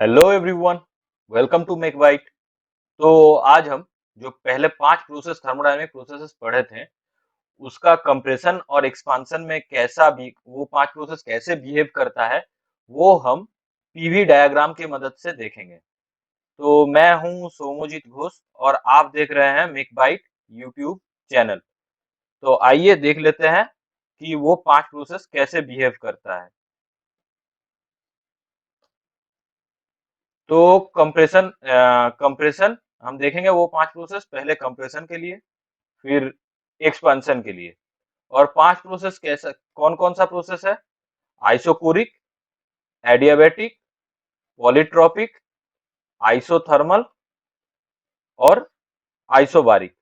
Hello everyone, welcome to make white. तो आज हम जो पहले 5 प्रोसेस थर्मोडायनेमिक प्रोसेसेस पढ़े थे उसका कंप्रेशन और एक्सपांशन में कैसा भी वो 5 प्रोसेस कैसे बिहेव करता है वो हम पीवी डायग्राम की मदद से देखेंगे। तो मैं हूं सोमोजीत घोष और आप देख रहे हैं मेक वाइट यूट्यूब चैनल। तो आइए देख लेते हैं कि वो 5 प्रोसेस कैसे बिहेव करता है। तो कंप्रेशन हम देखेंगे वो 5 प्रोसेस, पहले कंप्रेशन के लिए, फिर एक्सपांशन के लिए। और 5 प्रोसेस कैसा कौन कौन सा प्रोसेस है? आइसोकोरिक, एडियाबैटिक, पॉलीट्रॉपिक, आइसोथर्मल और आइसोबारिक।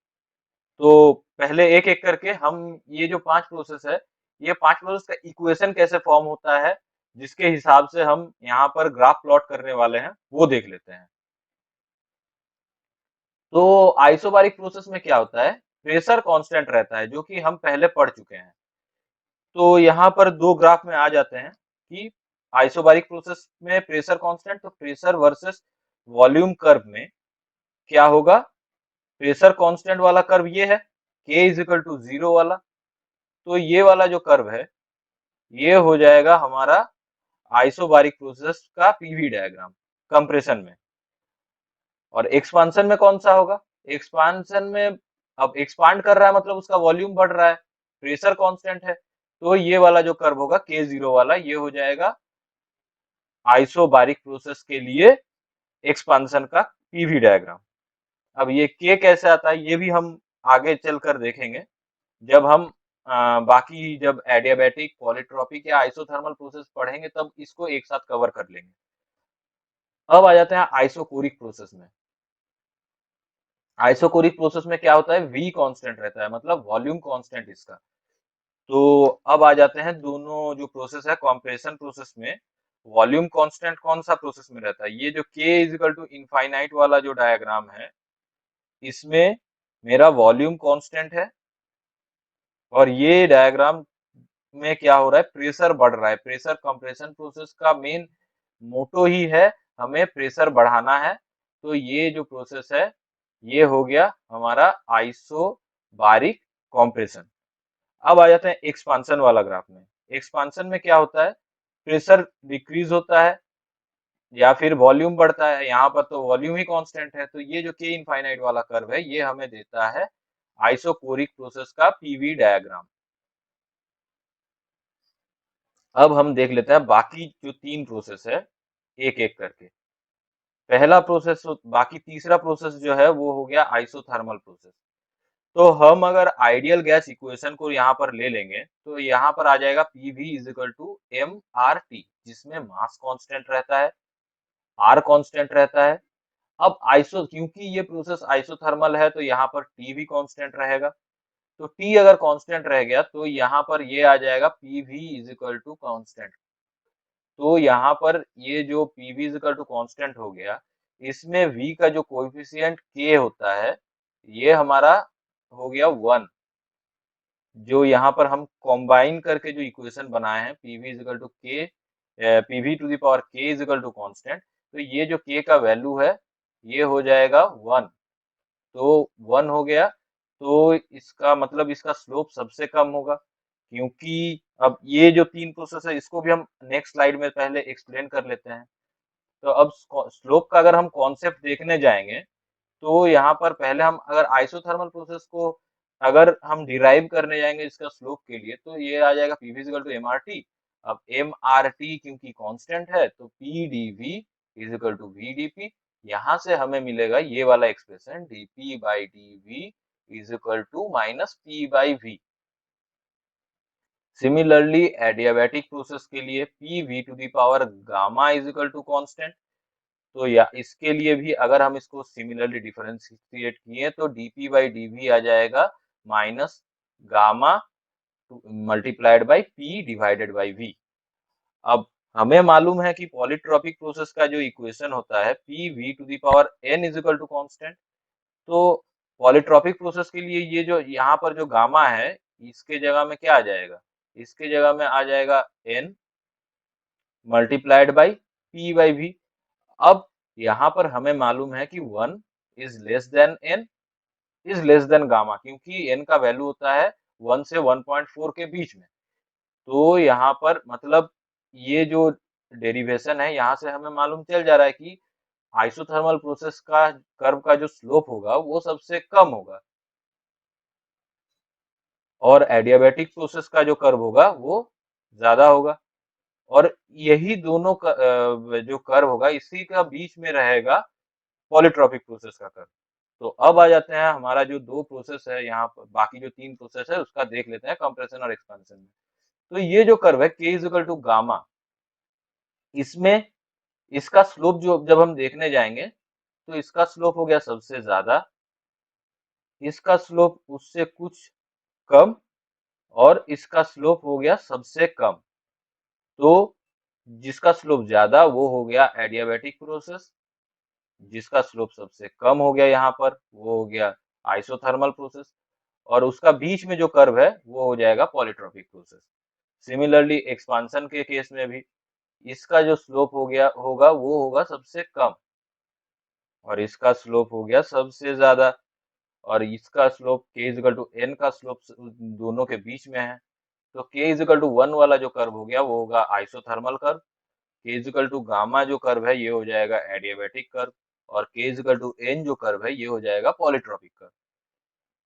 तो पहले एक एक करके हम ये जो 5 प्रोसेस है, ये 5 प्रोसेस का इक्वेशन कैसे फॉर्म होता है, जिसके हिसाब से हम यहाँ पर ग्राफ प्लॉट करने वाले हैं, वो देख लेते हैं। तो आइसोबारिक प्रोसेस में क्या होता है, प्रेशर कांस्टेंट रहता है, जो कि हम पहले पढ़ चुके हैं। तो यहाँ पर दो ग्राफ में आ जाते हैं कि आइसोबारिक प्रोसेस में प्रेशर कांस्टेंट, तो प्रेशर वर्सेस वॉल्यूम कर्व में क्या होगा? प्रेशर कांस्टेंट वाला कर्व ये है, K इज इक्वल टू 0 वाला। तो ये वाला जो कर्व है, ये हो जाएगा हमारा आइसोबारिक प्रोसेस का पीवी डायग्राम कंप्रेशन में। और एक्सपांशन में कौन सा होगा? एक्सपांशन में अब एक्सपांड कर रहा है मतलब उसका वॉल्यूम बढ़ रहा है, प्रेशर कांस्टेंट है, तो ये वाला जो कर्व होगा K0 वाला, ये हो जाएगा आइसोबारिक प्रोसेस के लिए एक्सपांशन का पीवी डायग्राम। अब ये K कैसे आता है ये भी हम आगे चलकर देखेंगे, जब हम जब एडियाबैटिक, पॉलीट्रॉपिक या आइसोथर्मल प्रोसेस पढ़ेंगे तब इसको एक साथ कवर कर लेंगे। अब आ जाते हैं आइसोकोरिक प्रोसेस में। आइसोकोरिक प्रोसेस में क्या होता है, V कांस्टेंट रहता है, मतलब वॉल्यूम कांस्टेंट इसका। तो अब आ जाते हैं दोनों जो प्रोसेस है कंप्रेशन प्रोसेस में, वॉल्यूम कांस्टेंट कौन सा प्रोसेस में रहता है? ये जो K is equal to infinite वाला जो डायग्राम है, इसमें मेरा वॉल्यूम कांस्टेंट है। और ये डायग्राम में क्या हो रहा है, प्रेशर बढ़ रहा है। प्रेशर कंप्रेशन प्रोसेस का मेन मोटो ही है, हमें प्रेशर बढ़ाना है। तो ये जो प्रोसेस है, ये हो गया हमारा आइसोबारिक कंप्रेशन। अब आ जाते हैं एक्सपांशन वाला ग्राफ में। एक्सपांशन में क्या होता है, प्रेशर डिक्रीज होता है या फिर वॉल्यूम बढ़ता है। यहाँ पर तो वॉल्यूम ही कांस्टेंट है, तो ये जो के इनफाइनाइट वाला कर्व है, ये हमें देता है आइसोकोरिक प्रोसेस का पीवी डायग्राम। अब हम देख लेते हैं बाकी जो 3 प्रोसेस है, एक एक करके। पहला प्रोसेस, बाकी तीसरा प्रोसेस जो है वो हो गया आइसोथर्मल प्रोसेस। तो हम अगर आइडियल गैस इक्वेशन को यहाँ पर ले लेंगे तो यहाँ पर आ जाएगा PV is equal to M R T, जिसमें मास कांस्टेंट रहता है, आर कांस्टेंट रहता है। अब आइसो क्योंकि ये प्रोसेस आइसोथर्मल है तो यहाँ पर टी भी कांस्टेंट रहेगा। तो टी अगर कांस्टेंट रह गया तो यहाँ पर ये आ जाएगा PV is equal to constant. तो यहाँ पर ये जो PV is equal to constant हो गया, इसमें v का जो कोएफिशिएंट k होता है, ये हमारा हो गया 1। जो यहाँ पर हम कॉम्बाइन करके जो इक्वेशन बनाए हैं, PV is equal to K, PV to the power k is equal to constant, तो ये जो k का वैल्यू है, ये हो जाएगा 1। तो 1 हो गया, तो इसका मतलब इसका स्लोप सबसे कम होगा। क्योंकि अब ये जो 3 प्रोसेस है, इसको भी हम नेक्स्ट स्लाइड में पहले एक्सप्लेन कर लेते हैं। तो अब स्लोप का अगर हम कॉन्सेप्ट देखने जाएंगे, तो यहाँ पर पहले हम अगर आइसोथर्मल प्रोसेस को अगर हम डिराइव करने जाएंगे इसका स्लोप के लिए, तो ये आ जाएगा PV equal to M R T. अब एम आर टी क्योंकि कांस्टेंट है, तो P D V is equal to V D P. यहाँ से हमें मिलेगा ये वाला expression, D P by D V is equal to minus P by V. Similarly adiabatic process के लिए P V to the power gamma is equal to constant. तो या इसके लिए भी अगर हम इसको सिमिलरली डिफरेंशिएट किए तो dp बाई dv आ जाएगा minus gamma multiplied by p divided by v। अब हमें मालूम है कि पॉलीट्रॉपिक प्रोसेस का जो इक्वेशन होता है p v to the power n is equal to constant. तो पॉलीट्रॉपिक प्रोसेस के लिए ये जो यहाँ पर जो गामा है, इसके जगह में क्या आ जाएगा, इसके जगह में आ जाएगा n multiplied by p by v। अब यहाँ पर हमें मालूम है कि 1 is less than n is less than gamma, क्योंकि n का वैल्यू होता है 1 से 1.4 के बीच में। तो यहाँ पर मतलब ये जो डेरिवेशन है, यहाँ से हमें मालूम चल जा रहा है कि आइसोथर्मल प्रोसेस का कर्व का जो स्लोप होगा वो सबसे कम होगा, और एडियाबैटिक प्रोसेस का जो कर्व होगा वो ज्यादा होगा। और यही दोनों जो कर्व होगा इसी का बीच में रहेगा पॉलीट्रॉपिक प्रोसेस का कर्व। तो अब आ जाते हैं हमारा जो दो प्रोसेस है यहाँ पर, बाकी जो तीन प्रोसेस है उसका देख लेते हैं कंप्रेशन और एक्सपेंशन में। तो ये जो कर्व है k is equal to gamma, इसमें इसका स्लोप जो जब हम देखने जाएंगे तो इसका स्लोप हो गया सबसे ज्यादा, इसका स्लोप उससे कुछ कम, और इसका स्लोप हो गया सबसे कम। तो जिसका स्लोप ज्यादा वो हो गया एडियाबैटिक प्रोसेस, जिसका स्लोप सबसे कम हो गया यहाँ पर वो हो गया आइसोथर्मल प्रोसेस, और उसका बीच में जो कर्व है वो हो जाएगा पॉलीट्रॉपिक प्रोसेस। सिमिलरली एक्सपांशन के केस में भी इसका जो स्लोप हो गया होगा वो होगा सबसे कम, और इसका स्लोप हो गया सबसे ज्यादा, और इसका slope k is equal to n का स्लोप दोनों के बीच में है। तो k इज इक्वल टू 1 वाला जो कर्व हो गया वो होगा isothermal curve, k is equal to gamma जो कर्व है ये हो जाएगा एडियाबैटिक कर्व, और k is equal to n जो कर्व है ये हो जाएगा पॉलीट्रॉपिक कर्व।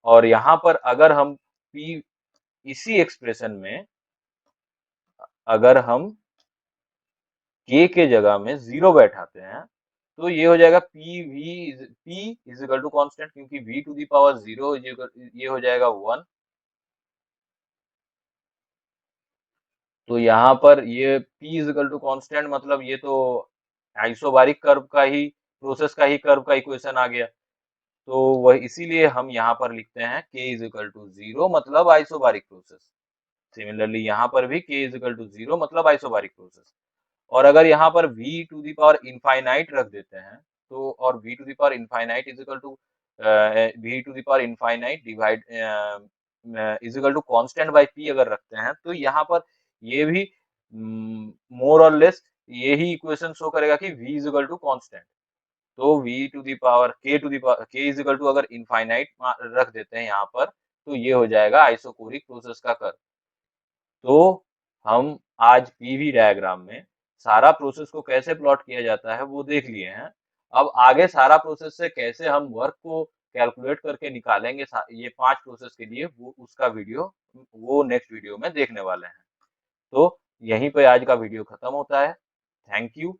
और यहाँ पर अगर हम p इसी एक्सप्रेशन में अगर हम k के जगह में 0 बैठाते हैं तो ये हो जाएगा p is equal to constant, क्योंकि v टू दी पावर 0 ये हो जाएगा 1। तो यहाँ पर ये p is equal to constant मतलब ये तो आइसोबारिक कर्व का ही प्रोसेस का ही कर्व का इक्वेशन आ गया। तो वह इसीलिए हम यहाँ पर लिखते हैं k इज इक्वल टू 0 मतलब आइसोबारिक प्रोसेस। सिमिलरली यहाँ पर भी k इज इक्वल टू 0 मतलब आइसोबारिक प्रोसेस। और अगर यहाँ पर v to the power infinite रख देते हैं तो, और v to the power infinite is equal to v to the power infinite divide is equal to constant by p अगर रखते हैं तो यहाँ पर ये भी मोर और लेस यही इक्वेशन शो करेगा कि v is equal to constant. तो v to the power k is equal to अगर इनफाइनाइट रख देते हैं यहाँ पर तो ये हो जाएगा आइसोकोरिक प्रोसेस का कर्व। तो हम आज पीवी डायग्राम में सारा प्रोसेस को कैसे प्लॉट किया जाता है वो देख लिए हैं। अब आगे सारा प्रोसेस से कैसे हम वर्क को कैलकुलेट करके निकालेंगे ये 5 प्रोसेस के लिए, वो उसका वीडियो वो नेक्स्ट वीडियो में देखने वाले हैं। तो यहीं पे आज का वीडियो खत्म होता है। Thank you.